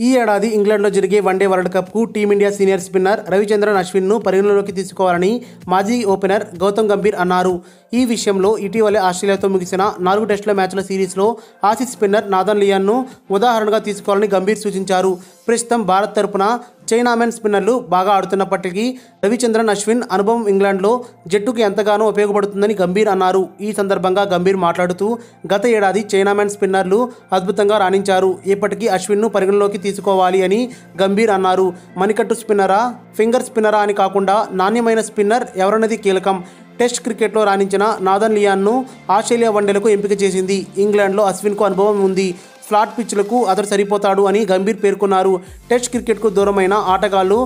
ఈ ఏడాది ఇంగ్లాండ్లో జరిగే వన్డే వరల్డ్ కప్కు టీమిండియా సీనియర్ స్పిన్నర్ రవిచంద్రన్ అశ్విన్ను పరిగణలోకి తీసుకోవాలని మాజీ ఓపెనర్ గౌతమ్ గంభీర్ అన్నారు. ఈ విషయంలో ఇటీవలే ఆస్ట్రేలియాతో ముగిసిన 4 టెస్టుల మ్యాచ్ల సిరీస్లో ఆసీస్ స్పిన్నర్ నాథన్ లియాన్ను ఉదాహరణగా తీసుకోవాలని గంభీర్ సూచించారు. ప్రస్తుతం భారత్ తరపున చైనామెన్ స్పిన్నర్లు బాగా ఆడుతున్నప్పటికీ రవిచంద్రన్ అశ్విన్ అనుభవం ఇంగ్లాండ్లో జట్టుకు ఎంతగానో ఉపయోగపడుతుందని గంభీర్ అన్నారు. ఈ సందర్భంగా గంభీర్ మాట్లాడుతూ గత ఏడాది చైనామెన్ స్పిన్నర్లు అద్భుతంగా రాణించారు. ఇప్పటికీ అశ్విన్ను పరిగణలోకి తీసుకోవాలి అని గంభీర్ అన్నారు. మణికట్టు స్పిన్నరా, ఫింగర్ స్పిన్నరా అని కాకుండా నాణ్యమైన స్పిన్నర్ ఎవరన్నది కీలకం. టెస్ట్ క్రికెట్లో రాణించిన నాథన్ లియాన్ను ఆస్ట్రేలియా వన్డేలకు ఎంపిక చేసింది. ఇంగ్లాండ్లో అశ్విన్కు అనుభవం ఉంది. ఫ్లాట్ పిచ్లకు అతడు సరిపోతాడు అని గంభీర్ పేర్కొన్నారు. టెస్ట్ క్రికెట్కు దూరమైన ఆటగాళ్లు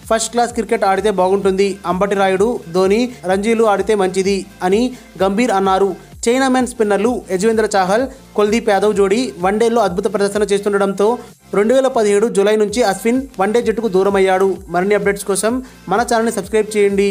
ఫస్ట్ క్లాస్ క్రికెట్ ఆడితే బాగుంటుంది. అంబటి రాయుడు, ధోని, రంజీలు ఆడితే మంచిది అని గంభీర్ అన్నారు. చైనామెన్ స్పిన్నర్లు యజ్వేంద్ర చాహల్, కుల్దీప్ యాదవ్ జోడీ వన్డేల్లో అద్భుత ప్రదర్శన చేస్తుండడంతో 2017 జూలై నుంచి అశ్విన్ వన్డే జట్టుకు దూరమయ్యాడు. మరిన్ని అప్డేట్స్ కోసం మన ఛానల్ని సబ్స్క్రైబ్ చేయండి.